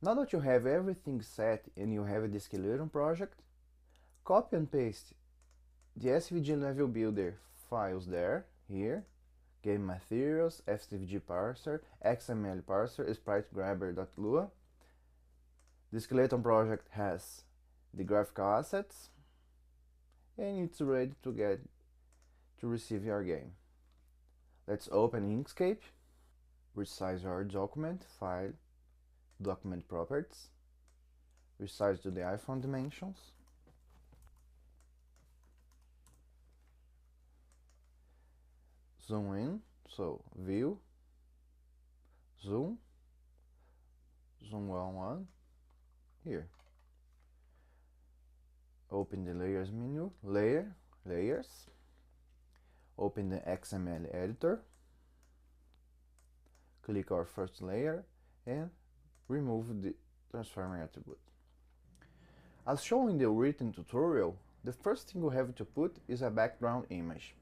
Now that you have everything set and you have the skeleton project, copy and paste the SVG Level Builder files there, here, game materials, SVG parser, XML parser, sprite grabber.lua. The skeleton project has the graphical assets and it's ready to receive your game. Let's open Inkscape, resize our document, file, document properties, resize to the iPhone dimensions, zoom in, so view, zoom, zoom 1, here. Open the layers menu, layers, open the XML editor, click our first layer and remove the transformer attribute. As shown in the written tutorial, the first thing we have to put is a background image.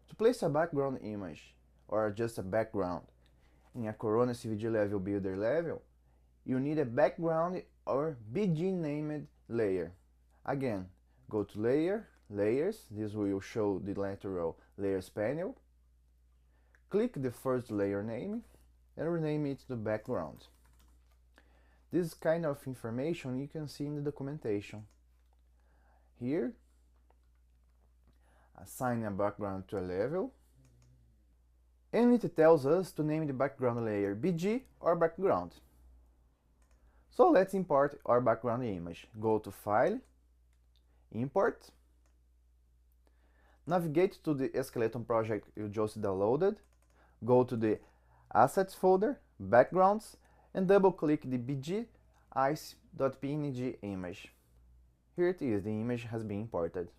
To place a background image, or just a background, in a Corona SVG Level Builder level, you need a background or BG named layer. Again, go to layers, this will show the lateral layers panel. Click the first layer name and rename it to background. This kind of information you can see in the documentation. Here, assign a background to a level, and it tells us to name the background layer BG or background. So let's import our background image. Go to File, Import, navigate to the skeleton project you just downloaded, go to the Assets folder, Backgrounds, and double-click the BG ice.png image. Here it is, the image has been imported.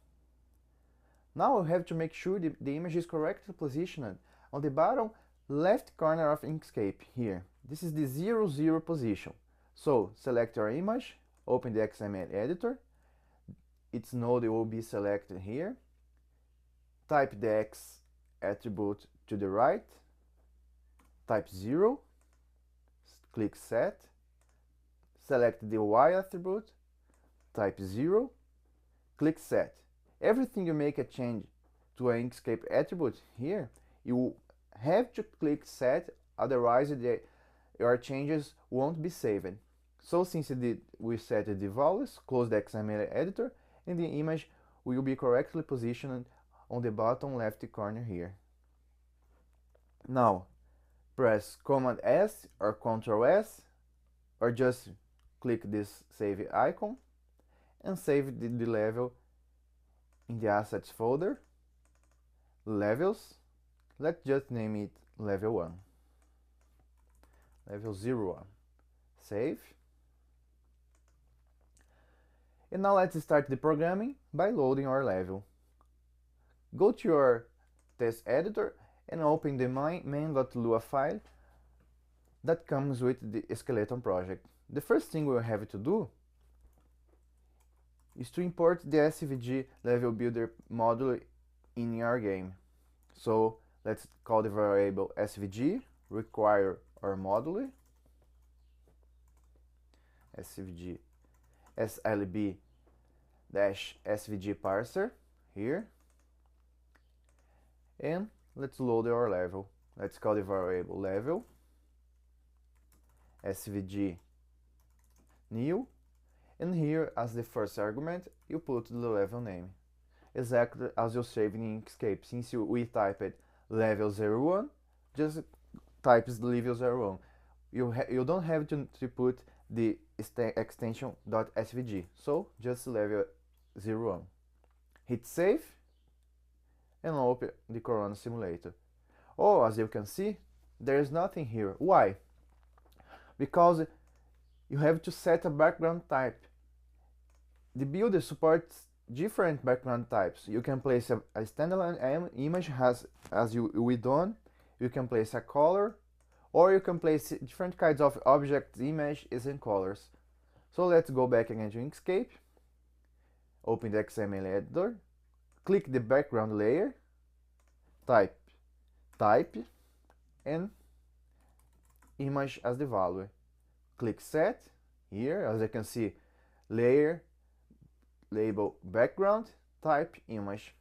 Now we have to make sure the image is correctly positioned on the bottom left corner of Inkscape here. This is the 0, position. So select your image, open the XML editor, its node will be selected here, type the X attribute to the right, type 0, click Set, select the Y attribute, type 0, click Set. Everything you make a change to an Inkscape attribute here, you have to click Set, otherwise your changes won't be saved. So since we set the values, close the XML editor, and the image will be correctly positioned on the bottom left corner here. Now, press Command S or Ctrl S, or just click this save icon, and save the level in the Assets folder, Levels, let's just name it Level 1, Level 01, save. And now let's start the programming by loading our level. Go to your test editor and open the main.lua file that comes with the skeleton project. The first thing we'll have to do is to import the SVG Level Builder module in your game. So let's call the variable SVG, require our module, SVG slb-svg parser here, and let's load our level. Let's call the variable level svg new, and here as the first argument you put the level name, exactly as you saved in Inkscape. Since we typed level 01, just type level 01. You don't have to put the extension .svg, so just level 01. Hit save and open the Corona simulator. Oh, as you can see, there is nothing here. Why? Because you have to set a background type. The builder supports different background types. You can place a standalone image as we done. You can place a color, or you can place different kinds of objects, images, and colors. So let's go back again to Inkscape, open the XML editor, click the background layer, type, and image as the value. click set. Here, as you can see, layer, label background, type image.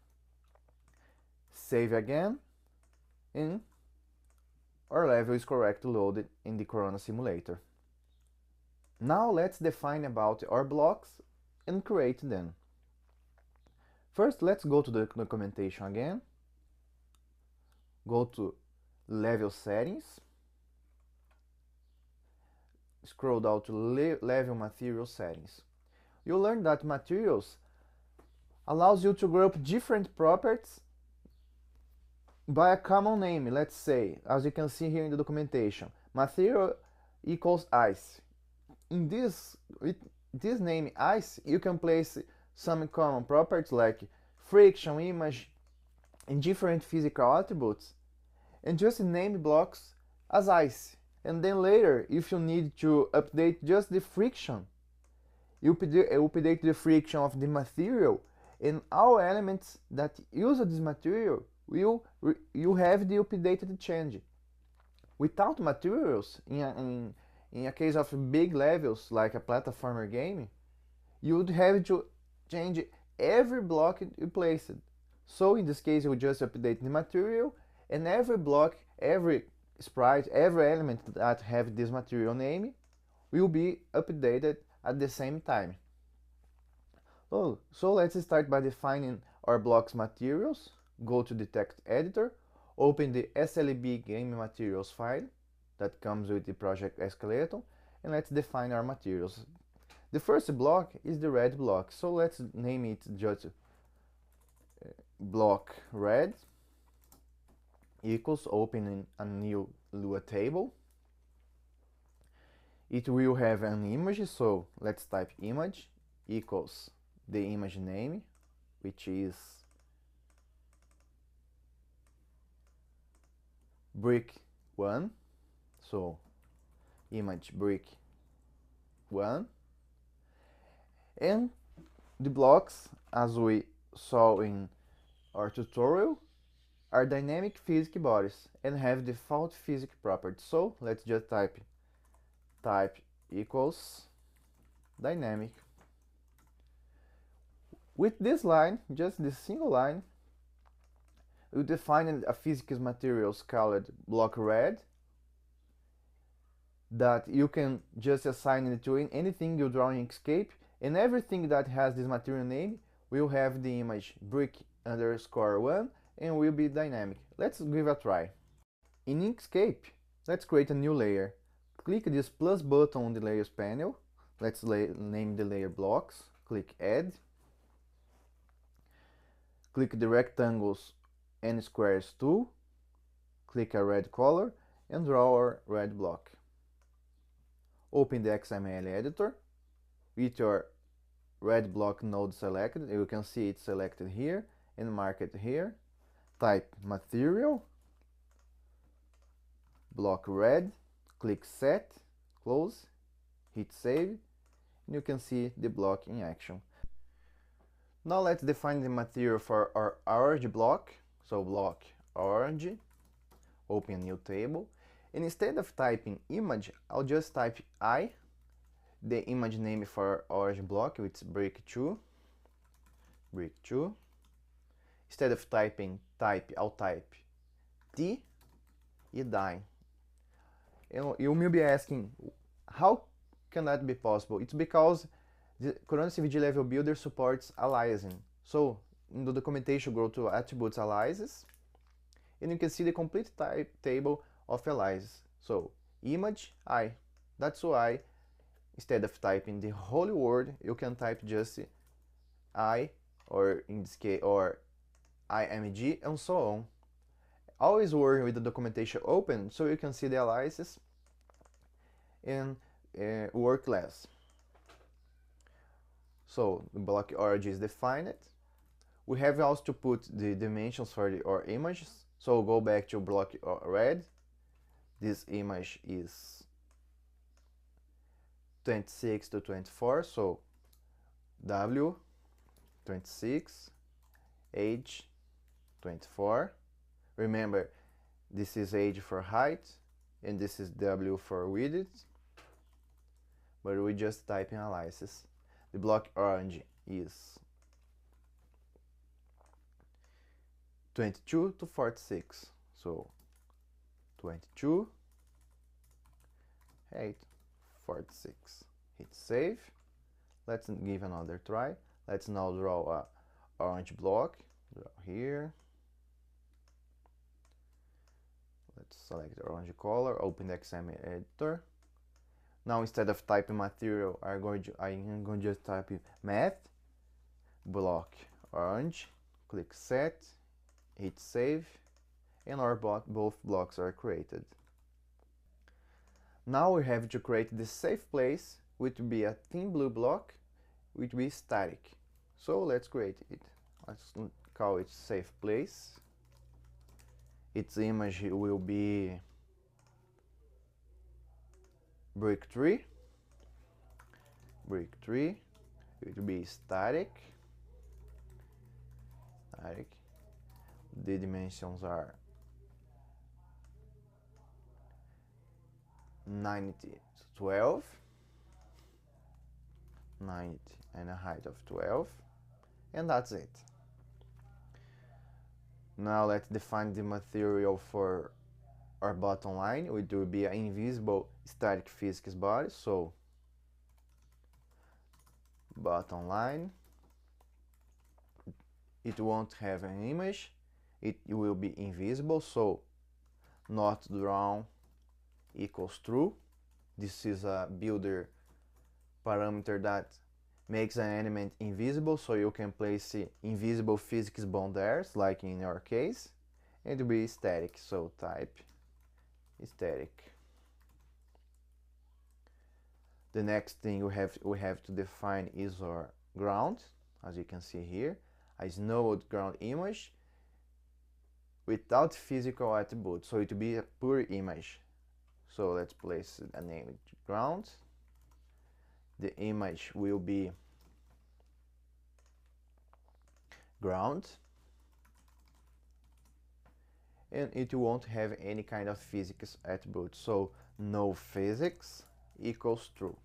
Save again, and our level is correctly loaded in the Corona simulator. Now let's define about our blocks and create them. First, let's go to the documentation again. Go to level settings. Scroll down to level material settings. You'll learn that materials allows you to group different properties by a common name. Let's say, as you can see here in the documentation, material equals ice. In this name ice, you can place some common properties like friction, image, and different physical attributes, and just name blocks as ice. And then later, if you need to update just the friction, you update the friction of the material, and all elements that use this material you have the updated change. Without materials, in a case of big levels like a platformer game, you would have to change every block you placed. So in this case, you just update the material, and every block, every sprite, every element that have this material name will be updated at the same time. So let's start by defining our block's materials. Go to the text editor, open the SLB game materials file that comes with the project skeleton, and let's define our materials. The first block is the red block, so let's name it just block red equals opening a new Lua table. It will have an image, so let's type image equals the image name, which is brick 1, so image brick 1. And the blocks, as we saw in our tutorial, are dynamic physics bodies and have default physics properties. So let's just type equals dynamic. With this line, just this single line, we define a physics materials called block red that you can just assign it to anything you draw in Inkscape, and everything that has this material name will have the image brick_1 and will be dynamic. Let's give a try. In Inkscape, let's create a new layer. Click this plus button on the layers panel. Let's name the layer blocks. Click add. Click the rectangles and squares tool. Click a red color and draw our red block. Open the XML editor with your red block node selected. You can see it selected here and mark it here. Type material, block red, click set, close, hit save, and you can see the block in action. Now let's define the material for our orange block. So block orange, open a new table, and instead of typing image, I'll just type I, the image name for orange block, which is brick 2. Instead of typing type, I'll type T e die. You may be asking, how can that be possible? It's because the Corona SVG Level Builder supports aliasing. So in the documentation, go to attributes aliases, and you can see the complete type table of aliases. So image I. That's why instead of typing the whole word, you can type just I, or in this case, or img, and so on. Always work with the documentation open so you can see the aliases and work less. So the block origin is defined. We have also to put the dimensions for our images. So go back to block red. This image is 26 to 24, so W 26, age 24. Remember, this is age for height and this is W for width. but we just type in aliases. The block orange is 22 to 46, so 22, 8, 46. Hit save. Let's give another try. Let's now draw a orange block. Draw here. Let's select the orange color, open the XML editor. Now instead of typing material, I'm going to just type math, block orange, click set, hit save, and our both blocks are created. Now we have to create the safe place, which will be a thin blue block, which will be static. So let's create it. Let's call it safe place. Its image will be brick 3. Brick 3. It will be static. The dimensions are 90 to 12. 90 and a height of 12. And that's it. Now let's define the material for our bottom line. It will be an invisible static physics body. So bottom line, it won't have an image. It will be invisible. So not drawn equals true. This is a builder parameter that makes an element invisible, so you can place invisible physics boundaries, like in our case, and it will be static, so type static. The next thing we have to define is our ground. As you can see here, a snowed ground image without physical attributes, so it will be a pure image. So let's place a name ground. The image will be ground, and it won't have any kind of physics attribute, so no physics equals true.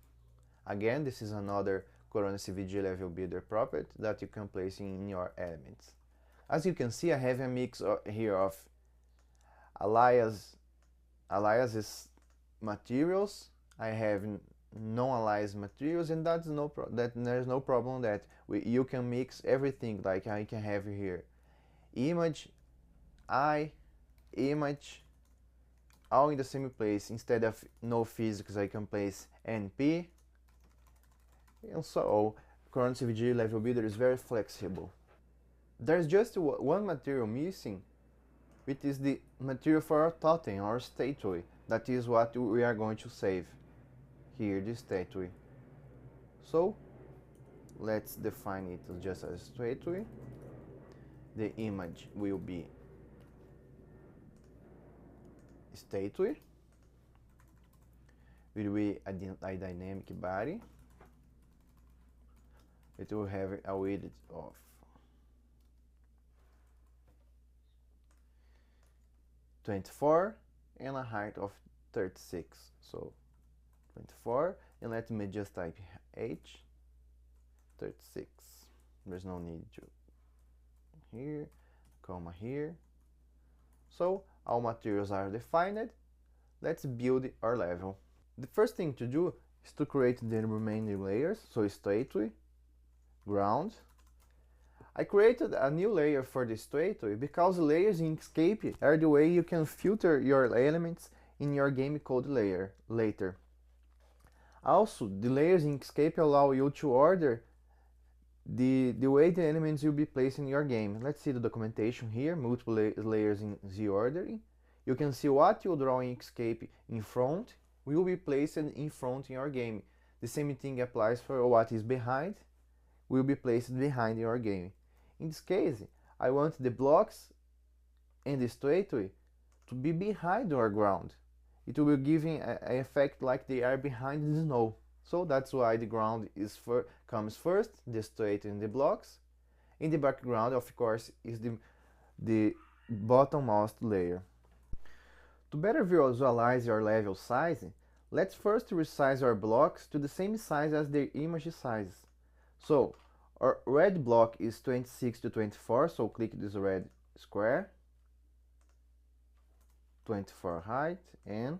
Again, this is another Corona SVG Level Builder property that you can place in your elements. As you can see, I have a mix here of aliases materials. I have non-aliased materials, and there's no problem that you can mix everything. Like I can have here image, image, all in the same place. Instead of no physics, I can place NP, and so Corona SVG Level Builder is very flexible. There's just one material missing, which is the material for our totem, our statue. That is what we are going to save here, this statue. So let's define it just as statue. The image will be statue. It will be a dynamic body. It will have a width of 24 and a height of 36. So 24, and let me just type H 36. There's no need to here, comma here. So all materials are defined. Let's build our level. The first thing to do is to create the remaining layers. So statue, ground. I created a new layer for the statue because layers in Inkscape are the way you can filter your elements in your game code layer later. Also, the layers in Inkscape allow you to order the way the elements will be placed in your game. Let's see the documentation here, multiple layers in Z ordering. You can see what you draw in Inkscape in front will be placed in front in your game. The same thing applies for what is behind, will be placed behind your game. In this case, I want the blocks and the statue to be behind our ground. It will be giving an effect like they are behind the snow. So that's why the ground comes first, the statue and the blocks. In the background, of course, is the bottommost layer. To better visualize your level size, Let's first resize our blocks to the same size as their image size. So our red block is 26 to 24, so click this red square, 24 height and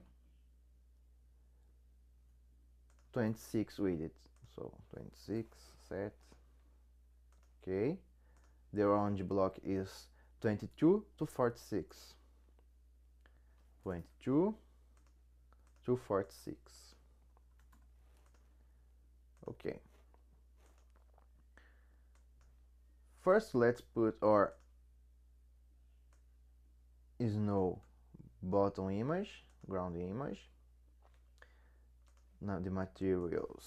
26 width. So 26 set. Okay. The orange block is 22 to 46. 22 to 46. Okay. First, let's put our snow bottom image, ground image. Now the material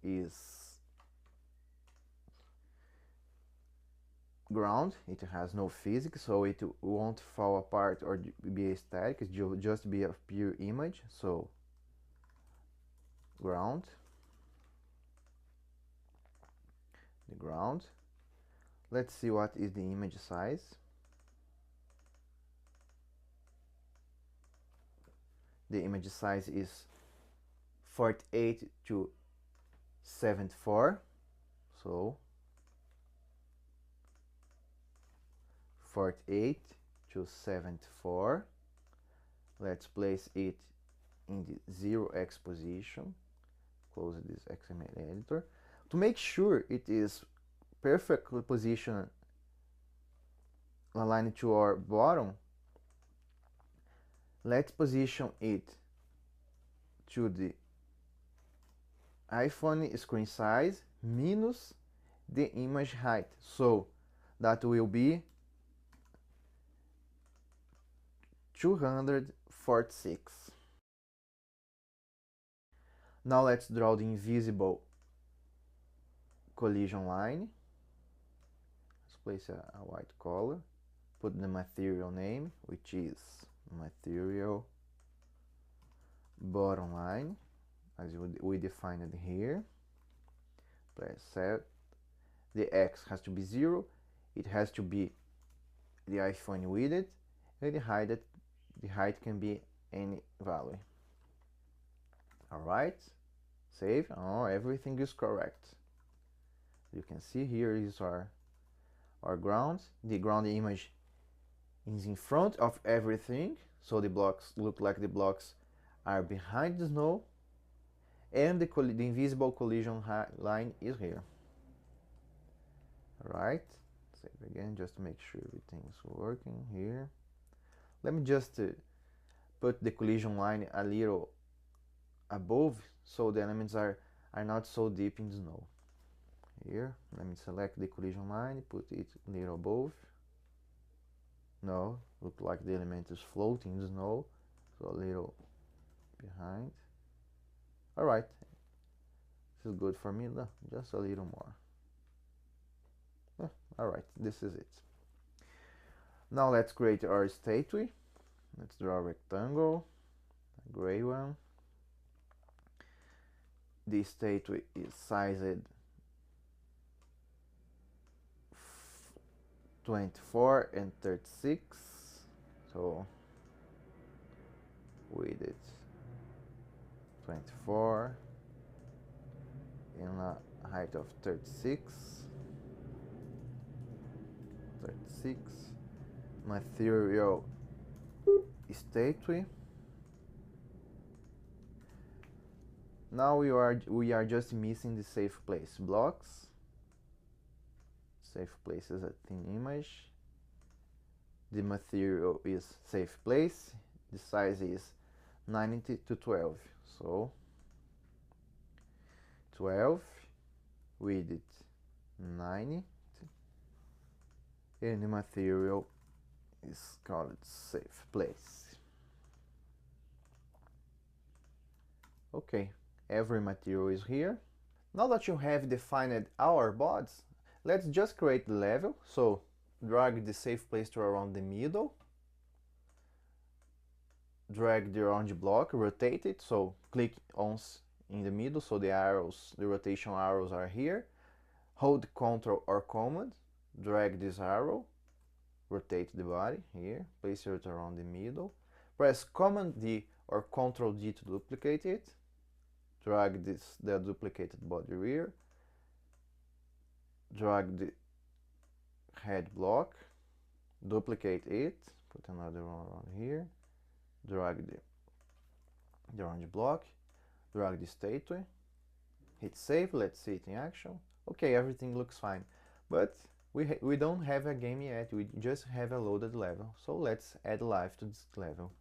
is ground. It has no physics, so it won't fall apart or be static. It will just be a pure image. So ground, the ground. Let's see what is the image size. The image size is 48 to 74. So 48 to 74. Let's place it in the 0x position. Close this XML editor. To make sure it is perfectly positioned aligned to our bottom, let's position it to the iPhone screen size minus the image height. So that will be 246. Now let's draw the invisible collision line. Let's place a white color. Put the material name, which is material bottom line, as we defined it here. Press set. The X has to be 0. It has to be the iPhone width, and the height can be any value. Alright, save. Oh, everything is correct. You can see here is our ground. The ground image is in front of everything, so the blocks look like the blocks are behind the snow, and the invisible collision line is here. Alright, save again just to make sure everything is working here. Let me just put the collision line a little above, so the elements are not so deep in the snow. Here, let me select the collision line, put it a little above. No, look like the element is floating in the snow, so a little behind. Alright, this is good for me, no, just a little more. Alright, this is it. Now let's create our statue. Let's draw a rectangle, a gray one. The statue is sized 24 and 36, so width 24 and a height of 36. Material statue. Now we are just missing the safe place blocks. Safe place is a thin image. The material is safe place. The size is 90 to 12. So 12, width 90, and the material is called safe place. Okay, every material is here. Now that you have defined our boards, let's just create the level. So drag the safe place to around the middle. Drag the orange block, rotate it, so click once in the middle, so the arrows, the rotation arrows are here. Hold Ctrl or Command, drag this arrow, rotate the body here, place it around the middle. Press Command D or Ctrl D to duplicate it, drag the duplicated body rear, drag the head block, duplicate it, put another one around here, drag the orange block, drag the statue, hit save, let's see it in action. Okay, everything looks fine, but we don't have a game yet, we just have a loaded level, so let's add life to this level.